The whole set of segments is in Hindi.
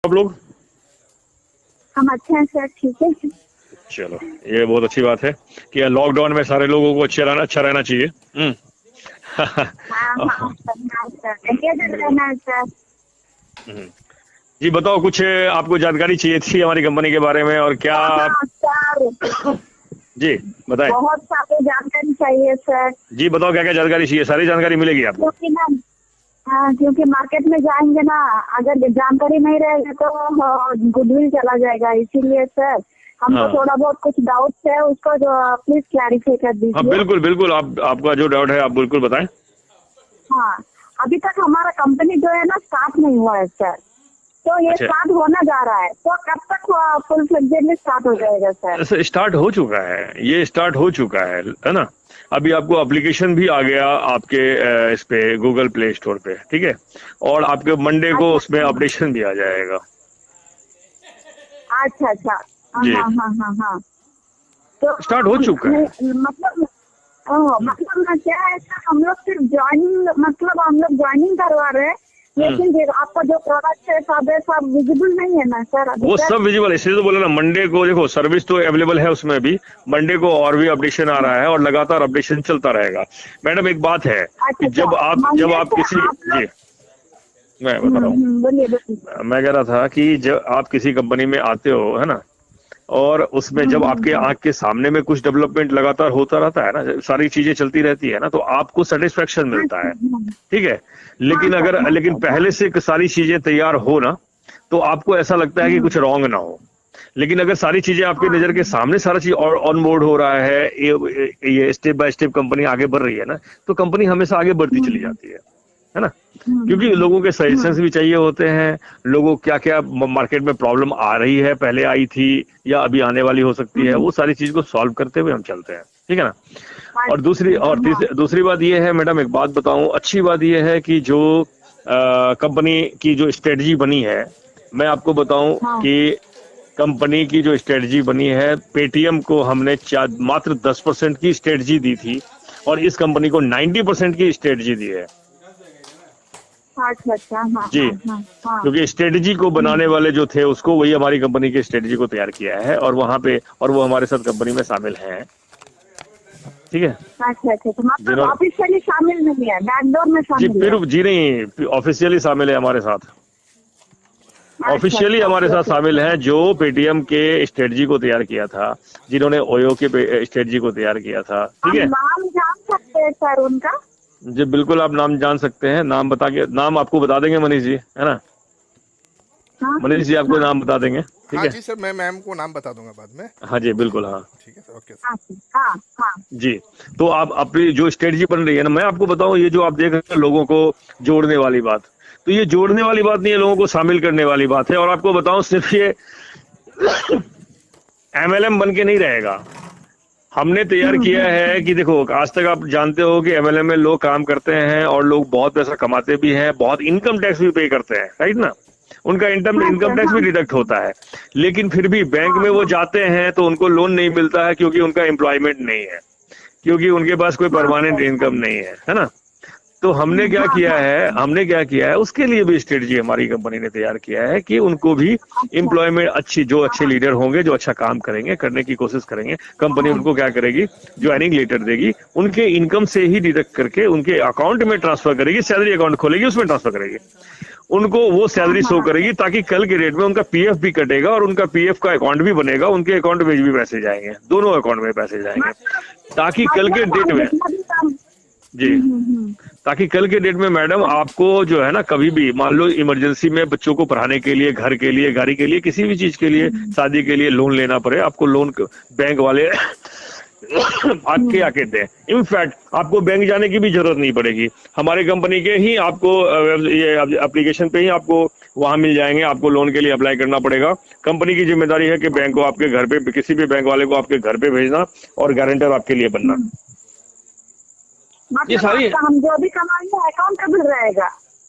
आप लोग? हम अच्छे हैं सर, ठीक है। चलो, ये बहुत अच्छी बात है कि लॉकडाउन में सारे लोगों को अच्छा रहना चाहिए। हाँ हाँ सर, हाँ सर, कैसे रहना है सर। हम्म। जी बताओ, कुछ आपको जानकारी चाहिए थी हमारी कंपनी के बारे में और क्या आप... हाँ सर, जी बताएं। बहुत सारी जानकारी चाहिए सर। जी बताओ, क्या क्या जानकारी चाहिए? सारी जानकारी मिलेगी आपको। क्योंकि ना, हाँ, क्योंकि मार्केट में जाएंगे ना, अगर जानकारी नहीं रहेगी तो गुडविल चला जाएगा, इसीलिए सर हमको हाँ थोड़ा बहुत कुछ डाउट्स है, उसको जो प्लीज क्लैरिफाई कर हाँ, दीजिए। बिल्कुल बिल्कुल, आपका जो डाउट है आप बिल्कुल बताएं। हाँ, अभी तक हमारा कंपनी जो है ना स्टार्ट नहीं हुआ है सर, तो ये अच्छा, स्टार्ट होना जा रहा है, तो कब तक फुल फ्लेक्जेडली स्टार्ट हो जाएगा सर। ऐसे स्टार्ट हो चुका है, ये स्टार्ट हो चुका है ना। अभी आपको एप्लीकेशन भी आ गया आपके इस पे गूगल प्ले स्टोर पे, ठीक है। और आपके मंडे को अच्छा उसमें अपडेशन भी आ जाएगा। अच्छा अच्छा, हाँ जी, हाँ हाँ हाँ हाँ। तो स्टार्ट हो चुका है। मतलब मतलब ना क्या है सर, हम लोग सिर्फ ज्वाइनिंग, मतलब हम लोग ज्वाइनिंग करवा रहे हैं, हम्म। लेकिन आपका जो प्रोडक्ट है सब विजिबल नहीं है ना सर अभी वो तक। सब विजिबल है, इसलिए तो बोला ना, मंडे को देखो सर्विस तो अवेलेबल है उसमें भी। मंडे को और भी अपडेशन आ रहा है और लगातार अपडेशन चलता रहेगा। मैडम एक बात है कि अच्छा अच्छा, जब मंडे आप से किसी... आप लोग। जी, मैं बता रहा हूँ। बोलिए बोलिए। मैं कह रहा था कि जब आप किसी कंपनी में आते हो, है ना, और उसमें जब आपके आंख के सामने में कुछ डेवलपमेंट लगातार होता रहता है ना, सारी चीजें चलती रहती है ना, तो आपको सेटिस्फेक्शन हाँ मिलता है, सर, ठीक है। हाँ सर, हाँ लेकिन सर, हाँ। पहले से सारी चीजें तैयार हो ना, तो आपको ऐसा लगता है कि कुछ रॉन्ग ना हो। लेकिन अगर सारी चीजें आपके हाँ नजर के सामने, सारा चीज और ऑन बोर्ड हो रहा है, ये स्टेप बाय स्टेप कंपनी आगे बढ़ रही है ना, तो कंपनी हमेशा आगे बढ़ती चली जाती है ना। क्योंकि लोगों के सजेशंस भी चाहिए होते हैं। लोगों क्या क्या मार्केट में प्रॉब्लम आ रही है, पहले आई थी या अभी आने वाली हो सकती है, वो सारी चीज को सॉल्व करते हुए हम चलते हैं, ठीक है ना। और दूसरी बात ये है मैडम, एक बात बताऊं, अच्छी बात ये है कि जो कंपनी की जो स्ट्रेटजी बनी है, मैं आपको बताऊं हाँ। कि कंपनी की जो स्ट्रेटजी बनी है, पेटीएम को हमने मात्र 10% की स्ट्रेटजी दी थी और इस कंपनी को 90% की स्ट्रेटजी दी है। अच्छा अच्छा, हाँ जी, हाँ हाँ हाँ। क्योंकि स्ट्रेटजी को बनाने वाले जो थे उसको वही हमारी कंपनी की स्ट्रेटजी को तैयार किया है और वहां पे, और वो हमारे साथ कंपनी में शामिल हैं, ठीक है। अच्छा अच्छा, तो मतलब जिन्होंने... ऑफिशियली शामिल नहीं है, बैकडोर में जी शामिल है। फिर जी नहीं, ऑफिशियली शामिल है हमारे साथ। अच्छा ऑफिशियली अच्छा, हमारे ओके साथ ओके शामिल ओके। हैं जो पेटीएम के स्ट्रेटजी को तैयार किया था, जिन्होंने ओयो के स्ट्रेटजी को तैयार किया था, ठीक हम है। नाम जान सकते हैं सर उनका। जी बिल्कुल, आप नाम जान सकते हैं, नाम बता के नाम आपको बता देंगे मनीष जी, है ना। हाँ मनीष जी आपको हाँ नाम बता देंगे, ठीक हाँ है। जी सर, मैं मैम को नाम बता दूंगा बाद में। हाँ जी बिल्कुल, हाँ। ठीक है सर, ओके सर। हाँ हाँ हाँ। जी, तो आप अपनी जो स्ट्रेटजी बन रही है ना, मैं आपको बताऊं, ये जो आप देख रहे हैं लोगों को जोड़ने वाली बात, तो ये जोड़ने वाली बात नहीं है, लोगों को शामिल करने वाली बात है। और आपको बताऊं, सिर्फ ये एमएलएम बन के नहीं रहेगा। हमने तैयार किया है कि देखो, आज तक आप जानते हो कि एमएलएम में लोग काम करते हैं और लोग बहुत पैसा कमाते भी हैं, बहुत इनकम टैक्स भी पे करते हैं, राइट ना। उनका इनकम हाँ इनकम सर, टैक्स हाँ भी डिडक्ट होता है। लेकिन फिर भी बैंक हाँ में वो हाँ जाते हैं तो उनको लोन नहीं मिलता है, क्योंकि उनका एम्प्लॉयमेंट नहीं है, क्योंकि उनके पास कोई हाँ परमानेंट सर, हाँ इनकम नहीं है ना। तो हाँ हाँ। हमने क्या किया है, उसके लिए भी स्ट्रेटजी हमारी कंपनी ने तैयार किया है कि उनको भी अच्छा, एम्प्लॉयमेंट, जो अच्छे हाँ लीडर होंगे, जो अच्छा काम करेंगे, करने की कोशिश करेंगे, कंपनी हाँ उनको क्या करेगी, ज्वाइनिंग लेटर देगी, उनके इनकम से ही डिडक्ट करके उनके अकाउंट में ट्रांसफर करेगी, सैलरी अकाउंट खोलेगी, उसमें ट्रांसफर करेगी, उनको वो हाँ सैलरी हाँ शो हाँ। करेगी, ताकि कल के डेट में उनका पीएफ भी कटेगा और उनका पीएफ का अकाउंट भी बनेगा, उनके अकाउंट में भी पैसे जाएंगे, दोनों अकाउंट में पैसे जाएंगे, मतलब ताकि कल के मतलब डेट हम में... जितना भी काम। जी, हम्म। ताकि कल के डेट में मैडम आपको जो है ना, कभी भी मान लो इमरजेंसी में बच्चों को पढ़ाने के लिए, घर के लिए, गाड़ी के लिए, किसी भी चीज के लिए, शादी के लिए लोन लेना पड़े, आपको लोन बैंक वाले भाग के आके दें। इनफैक्ट आपको बैंक जाने की भी जरूरत नहीं पड़ेगी, हमारे कंपनी के ही आपको ये एप्लीकेशन पे ही आपको वहां मिल जाएंगे। आपको लोन के लिए अप्लाई करना पड़ेगा, कंपनी की जिम्मेदारी है कि बैंक को आपके घर पे, किसी भी बैंक वाले को आपके घर पे भेजना और गारंटर आपके लिए बनना। ये मतलब सारी... आपका हम जो भी कमाएंगे अकाउंटेबल रहेगा।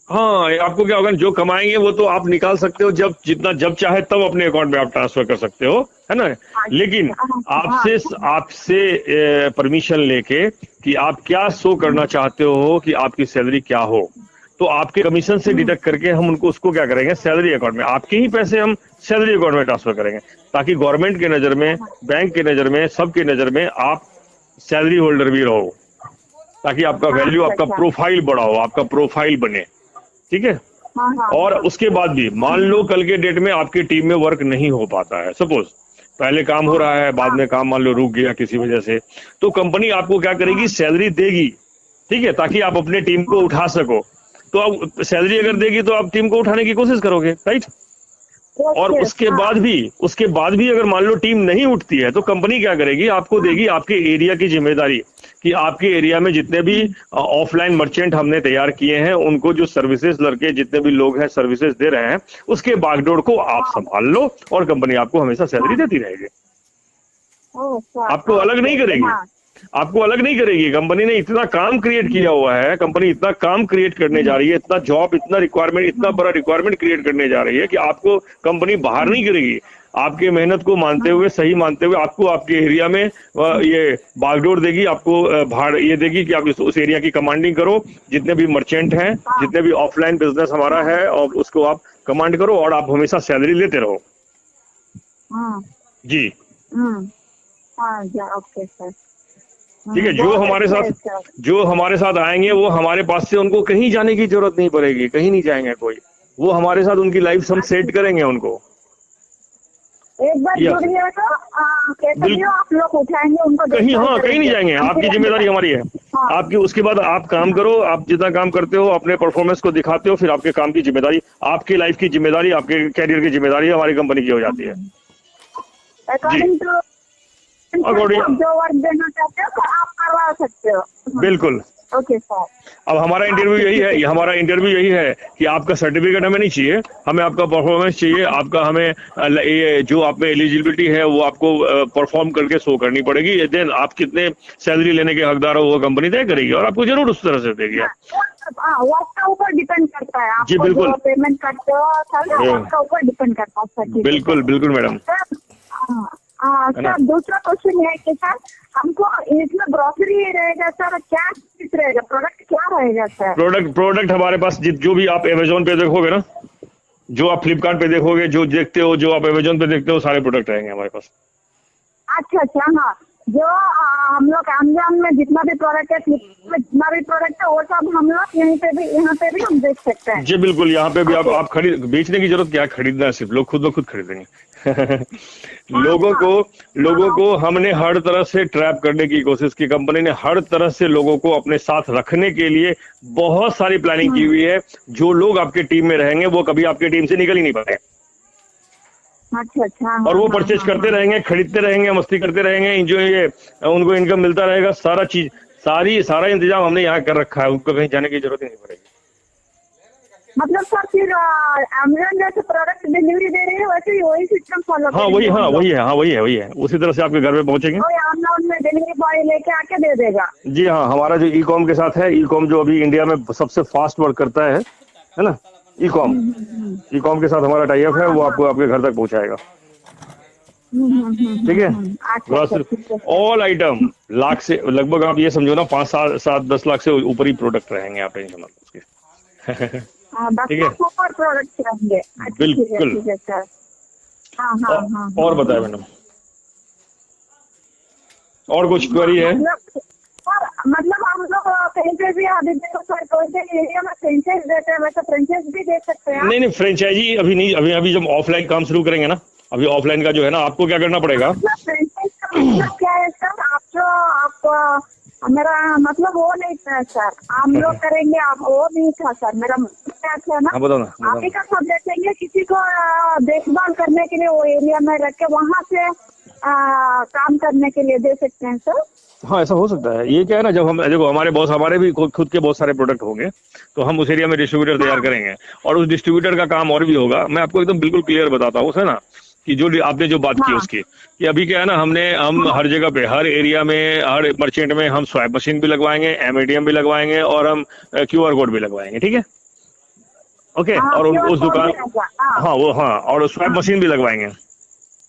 हाँ, आपको क्या होगा, जो कमाएंगे वो तो आप निकाल सकते हो, जब चाहे तब अपने अकाउंट में आप ट्रांसफर कर सकते हो, है ना। लेकिन अच्छा, हाँ आपसे आपसे परमिशन लेके कि आप क्या शो करना चाहते हो कि आपकी सैलरी क्या हो, तो आपके कमीशन से डिडक्ट करके हम उनको उसको क्या करेंगे, सैलरी अकाउंट में, आपके ही पैसे हम सैलरी अकाउंट में ट्रांसफर करेंगे, ताकि गवर्नमेंट के नजर में, बैंक के नजर में, सबके नजर में आप सैलरी होल्डर भी रहो, ताकि आपका वैल्यू, आपका प्रोफाइल बड़ा हो, आपका प्रोफाइल बने, ठीक है। और उसके बाद भी मान लो कल के डेट में आपकी टीम में वर्क नहीं हो पाता है, सपोज पहले काम हो रहा है, बाद में काम मान लो रुक गया किसी वजह से, तो कंपनी आपको क्या करेगी, सैलरी देगी, ठीक है, ताकि आप अपने टीम को उठा सको। तो अब सैलरी अगर देगी तो आप टीम को उठाने की कोशिश करोगे, राइट। और उसके बाद भी अगर मान लो टीम नहीं उठती है, तो कंपनी क्या करेगी, आपको देगी आपके एरिया की जिम्मेदारी, कि आपके एरिया में जितने भी ऑफलाइन मर्चेंट हमने तैयार किए हैं, उनको जो सर्विसेज लड़के जितने भी लोग हैं सर्विसेज दे रहे हैं, उसके बागडोर को आप संभाल लो, और कंपनी आपको हमेशा सैलरी देती रहेगी, आपको अलग नहीं करेगी, आपको अलग नहीं करेगी। कंपनी ने इतना काम क्रिएट किया हुआ है, कंपनी इतना काम क्रिएट करने जा रही है, इतना जॉब, इतना रिक्वायरमेंट, इतना बड़ा रिक्वायरमेंट क्रिएट करने जा रही है कि आपको कंपनी बाहर नहीं करेगी। आपके मेहनत को मानते हुए, सही मानते हुए, आपको आपके एरिया में ये बागडोर देगी, आपको भाड़ ये देगी कि आप उस एरिया की कमांडिंग करो, जितने भी मर्चेंट हैं, जितने भी ऑफलाइन बिजनेस हमारा है, और उसको आप कमांड करो, और आप हमेशा सैलरी लेते रहो। जी ओके सर, ठीक है। जो हमारे साथ आएंगे, वो हमारे पास से उनको कहीं जाने की जरूरत नहीं पड़ेगी, कहीं नहीं जाएंगे कोई, वो हमारे साथ उनकी लाइफ हम सेट करेंगे उनको। एक बार जुड़िए तो कैसे भी आप लोग उठाएंगे उनको, कहीं, हाँ कहीं नहीं जाएंगे, आपकी जिम्मेदारी हमारी है। आपकी उसके बाद आप काम करो, आप जितना काम करते हो अपने परफॉर्मेंस को दिखाते हो, फिर आपके काम की जिम्मेदारी, आपकी लाइफ की जिम्मेदारी, आपके कैरियर की जिम्मेदारी हमारी कंपनी की हो जाती है। अकॉर्डिंग जो वर्क देना चाहते हो तो आप करवा सकते हो। बिल्कुल, ओके सर। अब हमारा इंटरव्यू यही है कि आपका सर्टिफिकेट हमें नहीं चाहिए, हमें आपका परफॉर्मेंस चाहिए, आपका हमें ये जो आप में एलिजिबिलिटी है वो आपको परफॉर्म करके शो करनी पड़ेगी। देन आप कितने सैलरी लेने के हकदार हो वो कंपनी तय करेगी, और आपको जरूर उस तरह से देगी। वर्क का ऊपर डिपेंड करता है, आप जी बिल्कुल, पेमेंट करते हो वर्क का ऊपर डिपेंड करता है। बिल्कुल बिल्कुल मैडम। सर दूसरा क्वेश्चन है कि सर हमको इसमें ग्रोसरी रहेगा सर, क्या चीज रहेगा, प्रोडक्ट क्या रहेगा सर? प्रोडक्ट हमारे पास जो भी आप अमेजोन पे देखोगे ना, जो आप फ्लिपकार्ट पे देखोगे, जो देखते हो, जो आप अमेजोन पे देखते हो, सारे प्रोडक्ट रहेंगे हमारे पास। अच्छा, हाँ, जो हम लोग अमेजोन में जितना भी प्रोडक्ट है, फ्लिपकार्ट में जितना भी प्रोडक्ट है, वो सब हम लोग यहाँ पे भी हम देख सकते हैं। जी बिल्कुल, यहाँ पे भी आप बेचने की जरूरत क्या है, खरीदना है सिर्फ, लोग खुद ब खुद खरीदेंगे। लोगों को हमने हर तरह से ट्रैप करने की कोशिश की, कंपनी ने हर तरह से लोगों को अपने साथ रखने के लिए बहुत सारी प्लानिंग की हुई है। जो लोग आपके टीम में रहेंगे वो कभी आपके टीम से निकल ही नहीं पाएंगे। अच्छा, और वो परचेज करते रहेंगे, खरीदते रहेंगे, मस्ती करते रहेंगे, ये उनको इनकम मिलता रहेगा, सारा चीज, सारा इंतजाम हमने यहाँ कर रखा है, उनको कहीं जाने की जरूरत ही नहीं पड़ेगी। मतलब सर फिर अमेज़न जैसे प्रोडक्ट डिलीवरी दे रही है, वैसे ही वही सिस्टम फॉलो हाँ वही है, उसी तरह से आपके घर पे पहुंचेंगे, अमेज़न में डिलीवरी बॉय लेके आके दे देगा। जी हाँ, हमारा जो ई-कॉम के साथ है, ई-कॉम जो अभी इंडिया में सबसे फास्ट वर्क करता है ना, ई-कॉम के साथ हमारा टाई अप है, वो आपको आपके घर तक पहुंचाएगा। ठीक है, ग्रोसरी ऑल आइटम लाख से लगभग, आप ये समझो ना 5-7-10 लाख से ऊपर ही प्रोडक्ट रहेंगे, आप टेंशन मत लो उसके। ठीक है, प्रोडक्ट रहेंगे। बिल्कुल। और बताए मैडम, और कुछ क्वेरी है? मतलब हम लोग कहीं पे भी अभी देखो सर, कोई से एरिया में फ्रेंचाइज देते हैं, वैसे फ्रेंचाइज भी दे सकते हैं? नहीं, फ्रेंचाइजी अभी नहीं, अभी जब ऑफलाइन काम शुरू करेंगे ना, अभी ऑफलाइन का जो है ना, आपको क्या करना पड़ेगा, फ्रेंचाइज का मतलब क्या है सर? आप मेरा मतलब वो नहीं था सर, हम लोग करेंगे, आप वो नहीं था सर, मेरा क्या था ना, आप ही का सब देखेंगे, किसी को देखभाल करने के लिए वो एरिया में रख के वहाँ से काम करने के लिए दे सकते हैं सर? हाँ, ऐसा हो सकता है। ये क्या है ना, जब हम देखो हमारे भी खुद के बहुत सारे प्रोडक्ट होंगे, तो हम उस एरिया में डिस्ट्रीब्यूटर तैयार करेंगे, और उस डिस्ट्रीब्यूटर का काम और भी होगा। मैं आपको एकदम बिल्कुल क्लियर बताता हूँ, है ना, कि जो आपने जो बात की उसकी, कि अभी क्या है ना, हम हर जगह पे, हर एरिया में, हर मर्चेंट में हम स्वाइप मशीन भी लगवाएंगे, एमएटीएम भी लगवाएंगे, और हम QR कोड भी लगवाएंगे। ठीक है, ओके, और उस दुकान, और स्वाइप मशीन भी लगवाएंगे।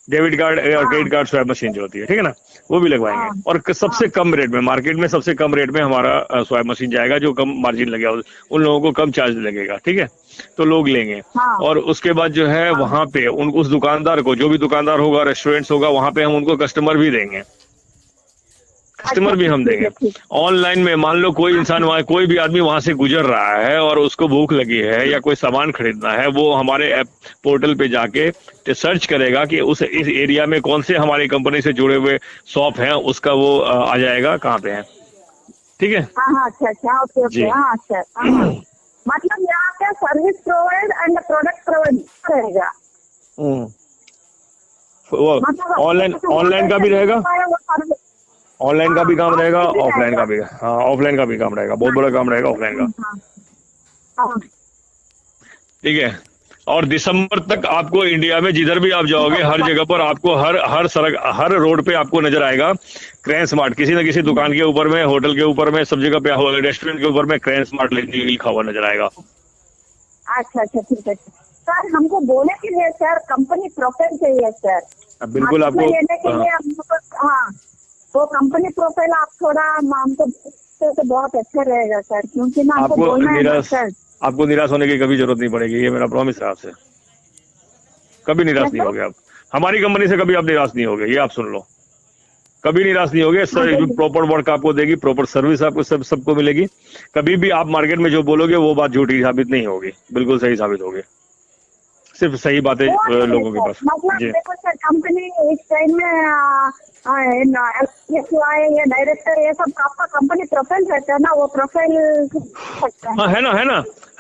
डेबिट कार्ड या क्रेडिट कार्ड स्वैप मशीन जो होती है, ठीक है ना, वो भी लगवाएंगे। और सबसे कम रेट में, मार्केट में सबसे कम रेट में हमारा स्वैप मशीन जाएगा, जो कम मार्जिन लगेगा उन लोगों को कम चार्ज लगेगा, ठीक है, तो लोग लेंगे। और उसके बाद जो है वहां पे उस दुकानदार को, जो भी दुकानदार होगा, रेस्टोरेंट्स होगा, वहां पे हम उनको कस्टमर भी देंगे, कस्टमर भी हम देंगे। ऑनलाइन में मान लो कोई इंसान वहां, कोई भी आदमी वहां से गुजर रहा है और उसको भूख लगी है या कोई सामान खरीदना है, वो हमारे ऐप पोर्टल पे जाके सर्च करेगा कि इस एरिया में कौन से हमारी कंपनी से जुड़े हुए शॉप हैं, उसका वो आ जाएगा कहाँ पे है, ठीक है। अच्छा, ओके, मतलब यहाँ पे service provide and product provide रहेगा। ऑनलाइन का भी रहेगा, ऑनलाइन का भी काम रहेगा, ऑफलाइन का भी, हाँ ऑफलाइन का भी काम रहेगा, बहुत बड़ा काम रहेगा ऑफलाइन का, ठीक है। और दिसंबर तक आपको इंडिया में जिधर भी आप जाओगे, हर जगह पर आपको हर सड़क, हर रोड पे आपको नजर आएगा क्रेन स्मार्ट, किसी न किसी दुकान के ऊपर में, होटल के ऊपर में, सब जगह पे, रेस्टोरेंट के ऊपर में क्रेन स्मार्ट लिखा हुआ नजर आएगा। अच्छा, ठीक है सर। हमको बोले कि सर कंपनी प्रोफाइल चाहिए सर। बिल्कुल आपको लेने के लिए हाँ, वो कंपनी प्रोफाइल आप थोड़ा हमको तो बहुत अच्छा रहेगा सर, क्योंकि ना आपको बोलना है सर। आपको निराश होने की कभी जरूरत नहीं पड़ेगी, ये मेरा प्रॉमिस है आपसे, कभी निराश नहीं होगे आप, हमारी कंपनी से कभी आप निराश नहीं होगे, ये आप सुन लो, कभी निराश नहीं होगे। सर प्रॉपर वर्क आपको देगी, प्रॉपर सर्विस आपको सबको मिलेगी, कभी भी आप मार्केट में जो बोलोगे वो बात झूठी साबित नहीं होगी, बिल्कुल सही साबित होगी, सिर्फ सही बातें लोगों के पास। मतलब देखो सर, कंपनी इस टाइम में ये डायरेक्टर ये सब आपका कंपनी प्रोफाइल रहता है ना, वो प्रोफाइल हाँ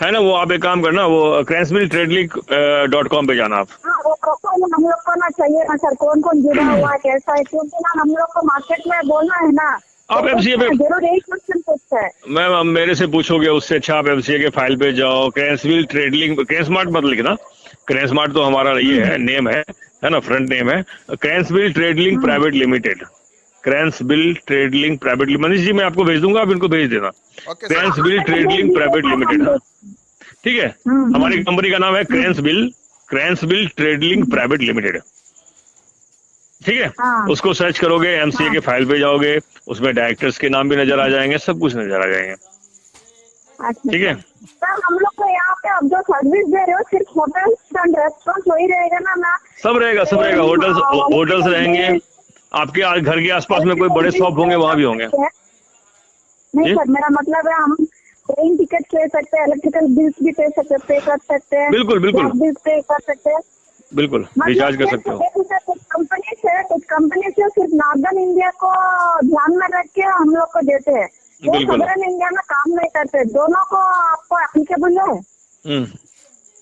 है ना, वो आप एक काम करना, वो cranesvilletradelink.com पे जाना आप। हाँ, वो प्रोफाइल हम लोग को ना चाहिए ना सर, कौन जुड़ा हुआ है, कैसा है, क्योंकि ना हम लोग को मार्केट में बोलना है ना। आप एमसीए पे जरूर यही क्वेश्चन पूछता है मैम, मेरे से पूछोगे, उससे अच्छा आप एमसीए के फाइल पे जाओ, क्रेन्सविल ट्रेडलिंक, क्रेन स्मार्ट मत लिखना, क्रेन स्मार्ट तो हमारा ये है, नेम है ना, फ्रंट नेम है, Cranesville Tradelink private limited, Cranesville Tradelink private limited. Manish ji मैं आपको भेज दूंगा, आप इनको भेज देना, क्रेन्सविल ट्रेडलिंक प्राइवेट लिमिटेड, ठीक है। हमारी कंपनी का नाम है क्रेन्सविल ट्रेडलिंक प्राइवेट लिमिटेड, ठीक है। उसको सर्च करोगे, एमसीए के फाइल पे जाओगे, उसमें डायरेक्टर्स के नाम भी नजर आ जाएंगे, सब कुछ नजर आ जाएंगे, ठीक है। सर हम लोग को यहाँ पे अब जो सर्विस दे रहे हो सिर्फ होटल्स एंड रेस्टोरेंट वही रहेगा ना? सब रहेगा, होटल्स रहेंगे, आपके घर के आसपास में कोई बड़े शॉप होंगे, वहाँ भी होंगे। नहीं सर, मेरा मतलब है हम ट्रेन टिकट ले सकते हैं, इलेक्ट्रिकल बिल्स भी पे कर सकते हैं, बिल्कुल बिल्स पे कर सकते हैं, बिल्कुल रिचार्ज कर सकते हो। कुछ कंपनी से सिर्फ नॉर्दर्न इंडिया को ध्यान में रख के हम लोग को देते हैं, वो सदर्न इंडिया में काम नहीं करते, दोनों को आपको एप्लीकेबल है।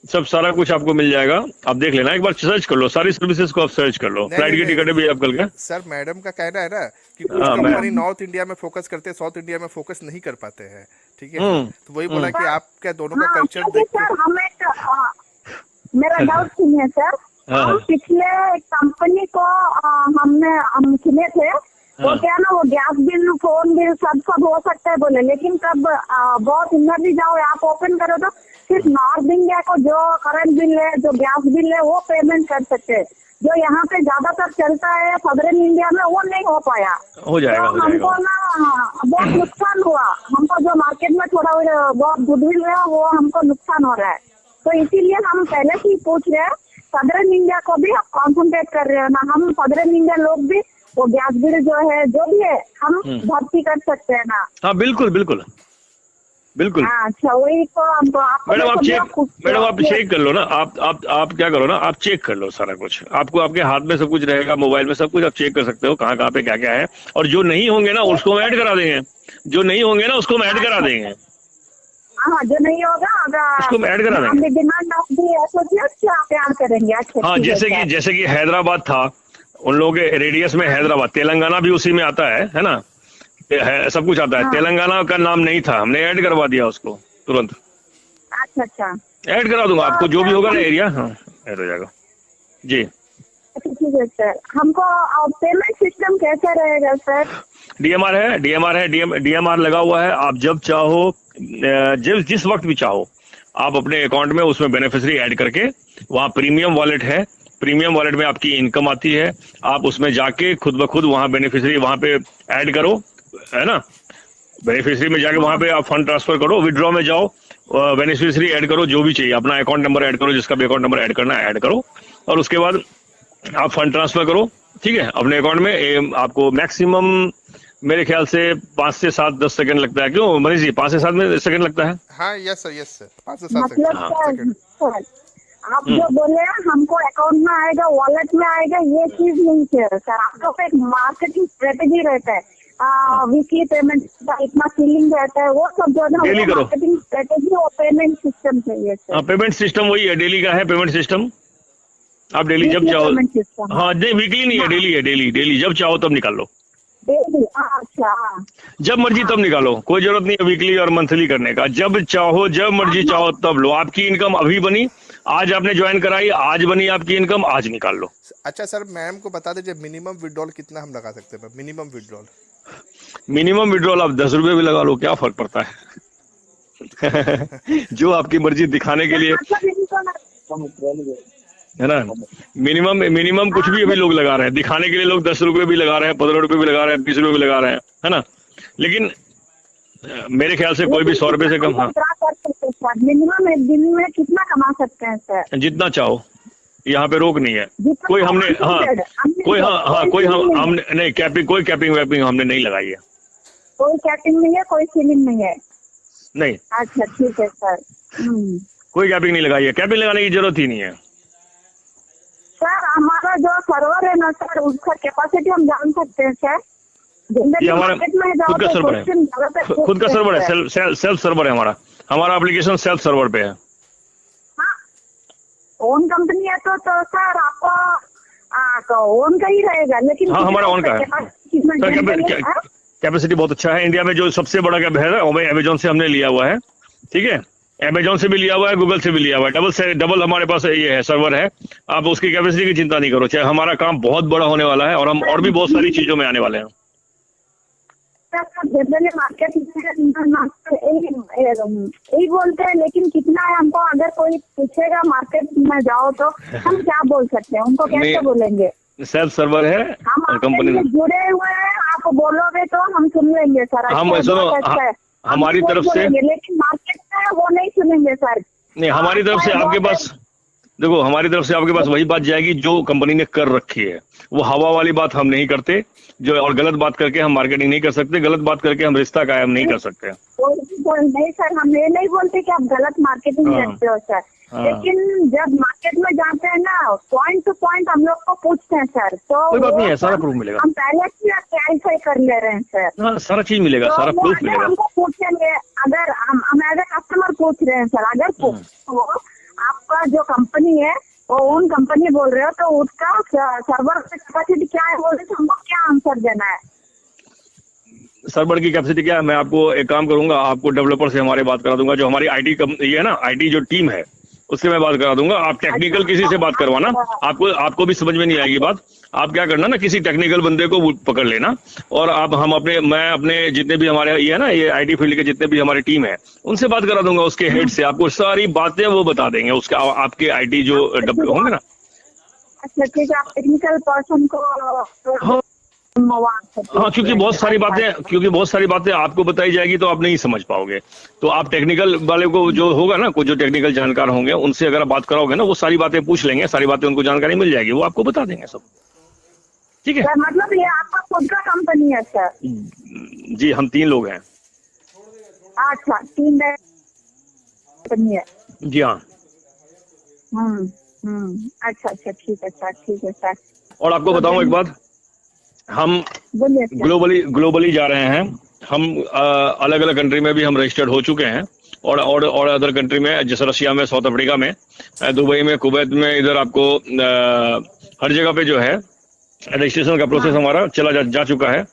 सब सारा कुछ आपको मिल जाएगा, आप देख लेना, एक बार सर्च कर लो, सारी सर्विसेज को आप सर्च कर लो, फ्लाइट की टिकट भी आप कल के। सर मैडम का कहना है ना कि कुछ कंपनी नॉर्थ इंडिया में फोकस करते हैं, साउथ इंडिया में फोकस नहीं कर पाते हैं, ठीक है, तो वही बोला कि आप क्या दोनों का कल्चर देख के। मेरा डाउट सुनिए सर, हम पिछले कंपनी को हम चुने थे, वो क्या ना, वो गैस बिल, फोन बिल सब हो सकता है बोले, लेकिन तब बहुत इंदर भी जाओ, आप ओपन करो तो सिर्फ नॉर्थ इंडिया को जो करंट बिल है, जो गैस बिल है, वो पेमेंट कर सकते हैं, जो यहाँ पे ज्यादातर चलता है सदर्न इंडिया में वो नहीं हो पाया, हो जाएगा, तो हमको ना बहुत नुकसान हुआ, हमको जो मार्केट में थोड़ा बहुत गुडविल है वो हमको नुकसान हो रहा है, तो इसीलिए हम पहले से ही पूछ रहे हैं, सदर्न इंडिया को भी आप कॉन्सेंट्रेट कर रहे हो ना, हम सदर्न इंडिया लोग भी वो गैस बिल जो है जो भी है हम भर्ती कर सकते हैं ना? हाँ बिल्कुल बिल्कुल बिल्कुल। अच्छा वही तो मैडम आप चेक कर लो ना, आप क्या करो ना, आप चेक कर लो सारा कुछ, आपको आपके हाथ में सब कुछ रहेगा, मोबाइल में सब कुछ आप चेक कर सकते हो, कहाँ पे क्या क्या है, और जो नहीं होंगे ना उसको हम ऐड करा देंगे, जो नहीं होंगे ना उसको हम ऐड करा देंगे। हाँ, जो नहीं होगा उसको हम ऐड करा देंगे, डिमांड आप करेंगे। हाँ, जैसे कि हैदराबाद था, उन लोगों के रेडियस में हैदराबाद, तेलंगाना भी उसी में आता है ना, सब कुछ आता है। तेलंगाना का नाम नहीं था, हमने ऐड करवा दिया उसको तुरंत। अच्छा ऐड करा दूंगा आपको, जो भी होगा ना एरिया, हाँ ऐड हो जाएगा जी। ठीक है सर, हमको पेमेंट सिस्टम कैसा रहेगा सर? डीएमआर लगा हुआ है, आप जब चाहो, जिस वक्त भी चाहो, आप अपने अकाउंट में उसमें बेनिफिशियरी ऐड करके, वहाँ प्रीमियम वॉलेट है, प्रीमियम वॉलेट में आपकी इनकम आती है, आप उसमें जाके खुद ब खुद वहाँ बेनिफिशियरी वहाँ पे ऐड करो, है ना। बेनिफिशियरी में जाके वहाँ पे आप फंड ट्रांसफर करो, विड्रॉ में जाओ, बेनिफिशियरी ऐड करो, जो भी चाहिए, अपना अकाउंट नंबर ऐड करो, जिसका भी अकाउंट नंबर ऐड करना है ऐड करो, और उसके बाद आप फंड ट्रांसफर करो, ठीक है, अपने अकाउंट में। आपको मैक्सिमम मेरे ख्याल से 5 से 7-10 सेकंड लगता है, क्यों मनीष जी, 5 से 7 सेकंड लगता है। हाँ यस सर 5 से 7 मतलब सर आप जो बोले हमको अकाउंट में आएगा, वॉलेट में आएगा, ये चीज नहीं है सर। आप लोग का एक मार्केटिंग स्ट्रेटेजी रहता है, वीकली पेमेंट का इतना सीलिंग रहता है, वो सब जो है ना मार्केटिंग स्ट्रेटेजी और पेमेंट सिस्टम चाहिए सर। पेमेंट सिस्टम वही है, डेली का है पेमेंट सिस्टम। आप डेली जब चाहो, हाँ नहीं वीकली नहीं है, डेली है, डेली जब चाहो तब निकाल लो, अच्छा जब मर्जी तब निकालो, कोई जरूरत नहीं है वीकली और मंथली करने का, जब चाहो जब मर्जी चाहो तब लो। आपकी इनकम अभी बनी, आज आपने ज्वाइन कराई, आज बनी आपकी इनकम, आज निकाल लो। अच्छा सर मैम को बता दीजिए मिनिमम विड्रॉल कितना हम लगा सकते हैं। मिनिमम विड्रॉल आप 10 रुपए भी लगा लो, क्या फर्क पड़ता है। जो आपकी मर्जी दिखाने के लिए, है ना। मिनिमम कुछ भी अभी लोग लगा रहे हैं दिखाने के लिए, लोग 10 रुपए भी लगा रहे हैं, 15 रुपए भी लगा रहे हैं, 20 रुपए भी लगा रहे हैं, है ना। लेकिन मेरे ख्याल से कोई भी 100 रुपए से कम। हाँ मिनिमम एक दिन में कितना कमा सकते हैं सर? जितना चाहो, यहाँ पे रोक नहीं है कोई। हमने हमने नहीं कैपिंग, कोई कैपिंग वैपिंग हमने नहीं लगाई है। कोई कैपिंग नहीं है, कोई सीलिंग नहीं है? नहीं। अच्छा ठीक है सर। कोई कैपिंग नहीं लगाई है, कैपिंग लगाने की जरूरत ही नहीं है सर। हमारा जो सर्वर है ना सर, उसका कैपेसिटी हम जान सकते हैं सर? ये हमारा खुद का सर्वर है, खुद का सर्वर है, सेल्फ सर्वर है हमारा एप्लीकेशन सेल्फ सर्वर पे है। ओन कंपनी है तो सर आपका ओन का ही रहेगा, लेकिन हाँ हमारा ओन का है। कैपेसिटी बहुत अच्छा है, इंडिया में जो सबसे बड़ा कैप है अमेजोन से हमने लिया हुआ है, ठीक है, अमेजोन से भी लिया हुआ है, गूगल से भी लिया हुआ है, डबल हमारे पास ये है सर्वर है। आप उसकी कैपेसिटी की चिंता नहीं करो, चाहे हमारा काम बहुत बड़ा होने वाला है और हम और भी बहुत सारी चीजों में आने वाले हैं। जनरली मार्केट यही बोलते हैं, लेकिन कितना है हमको अगर कोई पूछेगा मार्केट में जाओ तो हम क्या बोल सकते हैं, उनको कैसे बोलेंगे? सेल्फ सर्वर है, हम कंपनी में जुड़े हुए हैं, आप बोलोगे तो हम सुन लेंगे सर। हम सुनो, हमारी तरफ से, लेकिन मार्केट में वो नहीं सुनेंगे सर। नहीं, हमारी तरफ से आपके पास देखो, हमारी तरफ से आपके पास वही बात जाएगी जो कंपनी ने कर रखी है। वो हवा वाली बात हम नहीं करते, जो और गलत बात करके हम मार्केटिंग नहीं कर सकते, गलत बात करके हम रिश्ता कायम नहीं कर सकते। नहीं सर, हम ये नहीं बोलते कि आप गलत मार्केटिंग करते हो सर, लेकिन जब मार्केट में जाते हैं ना, पॉइंट टू पॉइंट हम लोग को पूछते हैं सर, तो कोई बात नहीं है, सारा प्रूफ मिलेगा। हम पहले से क्लैरिफाई कर ले रहे हैं सर। हाँ, सारा चीज मिलेगा, तो सारा प्रूफ मिलेगा। हमको पूछेंगे, अगर हम एज ए कस्टमर पूछ रहे हैं सर, अगर वो आपका जो कंपनी है वो ओन कंपनी बोल रहे हो, तो उसका सर्वर कैपेसिटी क्या है बोल रहे, तो हमको क्या आंसर देना है? सर्वर की कैपेसिटी क्या है, मैं आपको एक काम करूंगा, आपको डेवलपर से हमारे बात करा दूंगा, जो हमारी आईटी ये है ना, आईटी जो टीम है उससे मैं बात करा दूंगा। आप टेक्निकल किसी से बात करवाना, आपको भी समझ में नहीं आएगी बात। आप क्या करना ना, किसी टेक्निकल बंदे को पकड़ लेना, और आप मैं अपने जितने भी हमारे ये है ना, ये आईटी फील्ड के जितने भी हमारी टीम है उनसे बात करा दूंगा, उसके हेड से आपको सारी बातें वो बता देंगे, उसके आपके आईटी जो होंगे ना। अच्छा ठीक है, आप टेक्निकल पर्सन को हाँ, क्योंकि बहुत सारी बातें आपको बताई जाएगी तो आप नहीं समझ पाओगे। तो आप टेक्निकल वाले को जो होगा ना, कुछ जो टेक्निकल जानकार होंगे उनसे अगर बात कराओगे ना, वो सारी बातें पूछ लेंगे, सारी बातें उनको जानकारी मिल जाएगी, वो आपको बता देंगे सब। ठीक है, मतलब ये आपका खुद का कंपनी है सर? जी, हम 3 लोग हैं। अच्छा, 3 कंपनी है? जी हाँ। अच्छा ठीक है सर, ठीक है सर। और आपको बताऊं एक बात, हम ग्लोबली जा रहे हैं। हम अलग अलग कंट्री में भी हम रजिस्टर्ड हो चुके हैं, और अदर कंट्री में, जैसे रशिया में, साउथ अफ्रीका में, दुबई में, कुवैत में, इधर आपको हर जगह पे जो है रजिस्ट्रेशन का प्रोसेस हमारा चला जा चुका है।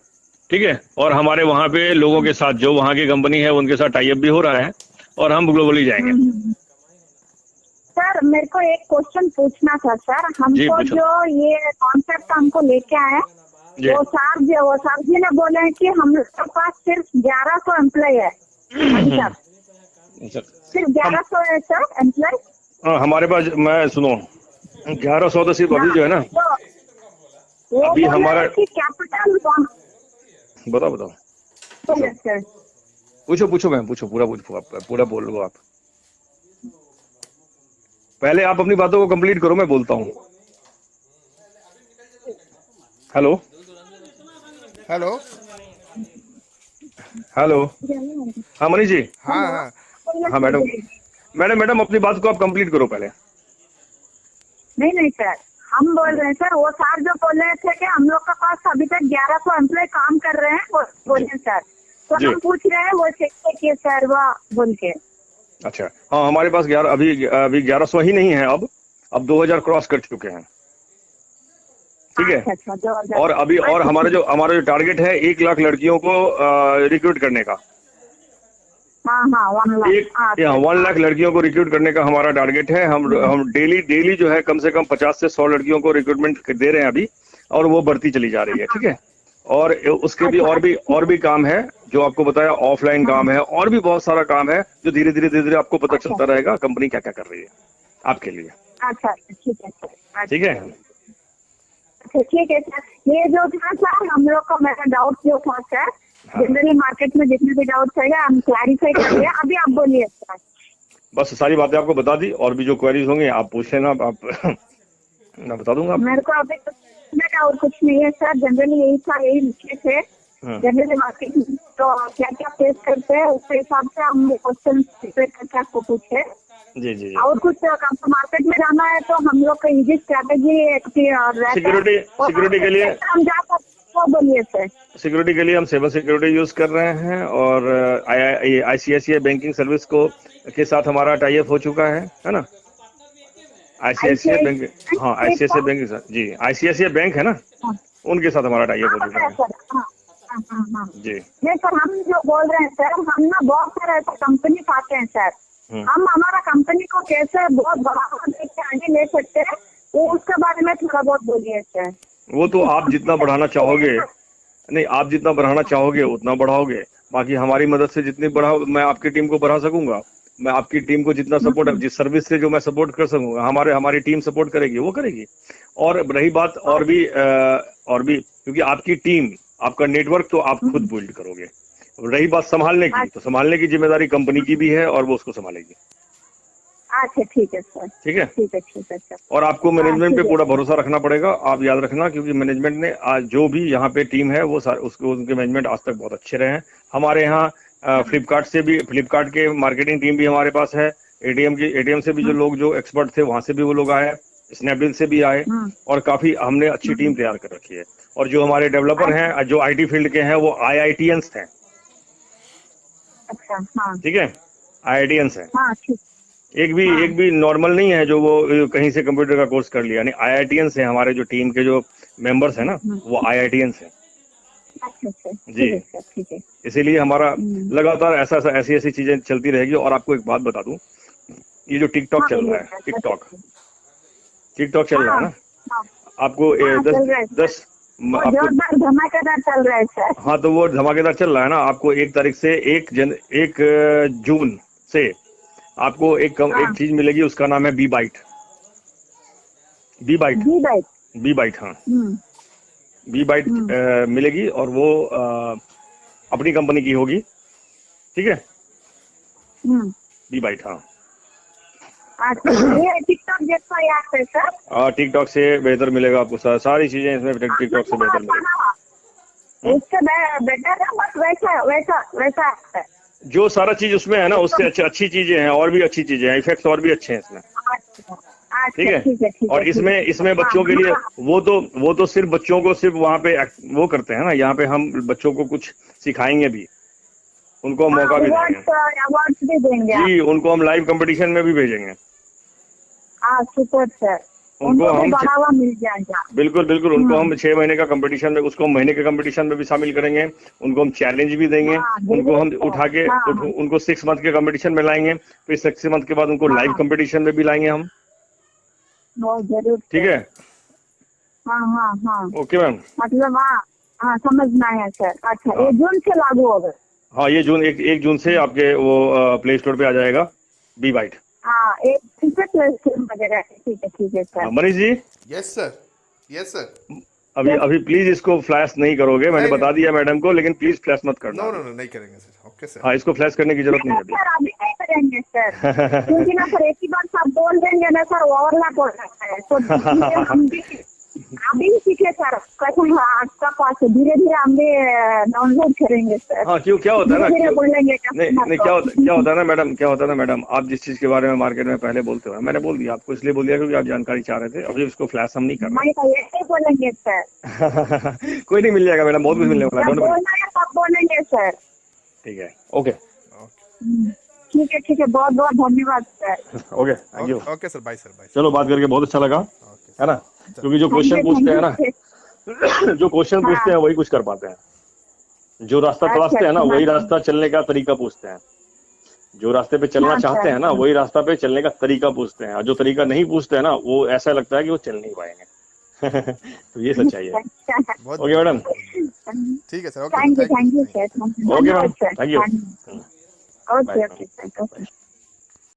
ठीक है, और हमारे वहाँ पे लोगों के साथ, जो वहाँ की कंपनी है उनके साथ टाई अप भी हो रहा है, और हम ग्लोबली जाएंगे। सर मेरे को एक क्वेश्चन पूछना था सर, हमको जो ये कॉन्सेप्ट हमको लेके आए, वो साहब जी ने बोले हैं कि हम लोग के पास सिर्फ 1100 एम्प्लॉय है। सिर्फ 1100 है सर एम्प्लॉय? हमारे पास, मैं सुनो, 1100 तो सिर्फ अभी जो है ना, वो अभी हमारा कैपिटल बताओ बताओ, पूछो मैम, पूछो, पूरा पूछो, आप पूरा बोल लो आप। पहले आप अपनी बातों को कंप्लीट करो, मैं बोलता हूँ। हेलो हेलो हेलो, हाँ मनीष जी। हाँ हाँ हाँ मैडम, मैडम अपनी बात को आप कंप्लीट करो पहले। नहीं सर, हम बोल रहे हैं सर, वो सर जो बोल रहे थे कि हम लोग के पास अभी तक 1100 एम्प्लॉय काम कर रहे हैं, वो बोले सर, तो हम पूछ रहे हैं वो चेक किए सर वो बोल के। अच्छा, हाँ हमारे पास 11 अभी 1100 ही नहीं है, अब 2000 क्रॉस कर चुके हैं, ठीक है। अच्छा, और अभी और हमारा जो टारगेट है 1 लाख लड़कियों को रिक्रूट करने का। हाँ 1 लाख 1 लाख लड़कियों को रिक्रूट करने का हमारा टारगेट है। हम डेली जो है कम से कम 50 से 100 लड़कियों को रिक्रूटमेंट दे रहे हैं अभी, और वो बढ़ती चली जा रही है, ठीक है। और उसके भी और भी काम है, जो आपको बताया ऑफलाइन काम है, और भी बहुत सारा काम है जो धीरे धीरे आपको पता चलता रहेगा कंपनी क्या क्या कर रही है आपके लिए। अच्छा ठीक है सर, ठीक है। अच्छा ठीक है सर, ये जो था सर हम लोग का मेरा डाउट जो था सर, जनरली मार्केट में जितने भी डाउट है हम क्लैरिफाई कर लिया, अभी आप बोलिए सर। बस सारी बातें आपको बता दी, और भी जो क्वेरीज होंगे आप पूछ लेना, आप मैं बता दूंगा। मेरे को अभी और कुछ नहीं है सर, जनरली यही था, यही लिखे थे जनरली मार्केट में तो क्या क्या फेस करते हैं उसके हिसाब से हम क्वेश्चन प्रिपेयर करके आपको पूछे। जी। और कुछ मार्केट में जाना है तो हम लोग का इजी स्ट्रैटेजी सिक्योरिटी के लिए हम जा सकते, बोलिए सर। सिक्योरिटी के लिए हम साइबर सिक्योरिटी यूज कर रहे हैं, और ICICI बैंकिंग सर्विस के साथ हमारा टाई अप हो चुका है ना। ICICI बैंक, हाँ ICICI बैंक जी, ICICI बैंक है ना, उनके साथ हमारा टाई अप हो चुका है जी। नहीं सर, हम जो बोल रहे हैं सर, हम ना बहुत सारे ऐसे कंपनी आते हैं सर, हम हमारा कंपनी को कैसे बहुत बढ़ावा देके आगे ले सकते हैं, वो उसके बारे में थोड़ा बहुत बोलिए सर। वो तो आप जितना बढ़ाना चाहोगे, नहीं आप जितना बढ़ाना चाहोगे उतना बढ़ाओगे, बाकी हमारी मदद से जितनी बढ़ाओ, मैं आपकी टीम को बढ़ा सकूंगा, मैं आपकी टीम को जितना सपोर्ट, जिस सर्विस से जो मैं सपोर्ट कर सकूंगा, हमारी टीम सपोर्ट करेगी, वो करेगी। और रही बात और भी क्योंकि आपकी टीम, आपका नेटवर्क तो आप खुद बिल्ड करोगे। रही बात संभालने की, तो संभालने की जिम्मेदारी कंपनी की भी है, और वो उसको संभालेगी। अच्छा ठीक है सर, ठीक है सर। और आपको मैनेजमेंट पे पूरा भरोसा रखना पड़ेगा, आप याद रखना, क्योंकि मैनेजमेंट ने आज जो भी यहाँ पे टीम है वो उनके मैनेजमेंट आज तक बहुत अच्छे रहे हैं। हमारे यहाँ फ्लिपकार्ट के मार्केटिंग टीम भी हमारे पास है, एटीएम से भी जो लोग जो एक्सपर्ट थे वहां से भी वो लोग आए, स्नैपडील से भी आए, और काफी हमने अच्छी टीम तैयार कर रखी है। और जो हमारे डेवलपर हैं, जो IT फील्ड के हैं, वो IITians हैं। अच्छा ठीक है, IITians हैं। ठीक। एक भी नॉर्मल नहीं है जो वो कहीं से कंप्यूटर का कोर्स कर लिया, नहीं IITians हैं। हमारे जो टीम के जो मेंबर्स हैं ना, वो IITians हैं। अच्छा जी, ठीक है। इसीलिए हमारा लगातार ऐसी चीजें चलती रहेगी। और आपको एक बात बता दूं, ये जो टिकटॉक चल रहा है, टिकटॉक चल रहा है ना, आपको 10 धमाकेदार चल रहा है सर। हाँ, तो वो धमाकेदार चल रहा है ना। आपको 1 तारीख से 1 जून से आपको एक चीज मिलेगी, उसका नाम है बी बाइट। हाँ, बी बाइट मिलेगी, और वो अपनी कंपनी की होगी, ठीक है। बी बाइट, हाँ। ये टिकटॉक जैसा ऐप है सर? टिकटॉक से बेहतर मिलेगा आपको, सारी चीजें इसमें टिकटॉक से बेहतर मिलेगी। उससे बेटर है, बस वैसा है। जो सारा चीज उसमें है ना, उससे अच्छी चीजें हैं, और भी अच्छी चीजें हैं, इफेक्ट्स और भी अच्छे हैं इसमें। ठीक है। और इसमें बच्चों के लिए वो तो सिर्फ बच्चों को सिर्फ वहाँ पे वो करते हैं ना। यहाँ पे हम बच्चों को कुछ सिखाएंगे भी, उनको मौका भी देंगे जी, उनको हम लाइव कंपटीशन में भी भेजेंगे। सुपर सर, उनको हम बढ़ावा मिल जाएगा। बिल्कुल उनको हम 6 महीने का कंपटीशन में, उसको महीने के कंपटीशन में भी शामिल करेंगे। उनको हम चैलेंज भी देंगे, उनको हम उठा के उनको 6 मंथ के कंपटीशन में लाएंगे, फिर 6 मंथ के बाद उनको लाइव कंपटीशन में भी लाएंगे हम। जरूर, ठीक है। हाँ। ओके मैम, मतलब हाँ समझना है सर। अच्छा, ये जून से लागू होगा? हाँ, ये 1 जून से आपके वो प्ले स्टोर पे आ जाएगा बी बाइट। हाँ, एक वगैरह। ठीक है sir. Manish ji, yes sir. अभी प्लीज इसको फ्लैश नहीं करोगे, मैंने बता दिया मैडम को, लेकिन प्लीज फ्लैश मत करना। नो नहीं करेंगे सर। Okay sir. हाँ, इसको फ्लैश करने की जरूरत नहीं है अभी। सर अभी नहीं करेंगे सर, क्योंकि ना सर एक ही बार सब बोल देंगे ना सर, ओवरलैप हो जाता है। तो हम भी अभी सीखे सर, कैसे आपका पास धीरे धीरे हम भी डाउनलोड करेंगे सर। हाँ, क्यों, क्या होता है ना, बोलेंगे नहीं क्या होता है ना मैडम, आप जिस चीज के बारे में मार्केट में पहले बोलते हो, मैंने बोल दिया आपको, इसलिए बोल दिया क्योंकि आप जानकारी चाह रहे थे। अभी उसको फ्लैश हम नहीं कर रहे। ऐसे बोलेंगे सर। कोई नहीं, मिल जाएगा मैडम, बहुत कुछ मिलने वाला है। सब बोलेंगे सर। ठीक है, ओके ठीक है, बहुत बहुत धन्यवाद sir. Okay, thank you. Okay sir, bye sir. चलो, बात करके बहुत अच्छा लगा, है ना, क्योंकि जो क्वेश्चन पूछते हैं ना, वही कुछ कर पाते हैं। जो रास्ता तलाशते हैं ना, वही रास्ता चलने का तरीका पूछते हैं। जो रास्ते पे चलना चाहते हैं ना, वही रास्ता पे चलने का तरीका पूछते हैं। और जो तरीका नहीं पूछते हैं ना, वो ऐसा लगता है कि वो चल नहीं पाएंगे। तो ये सच्चाई है। ओके मैडम, ठीक है sir. Thank you sir. Okay madam, thank you. Okay.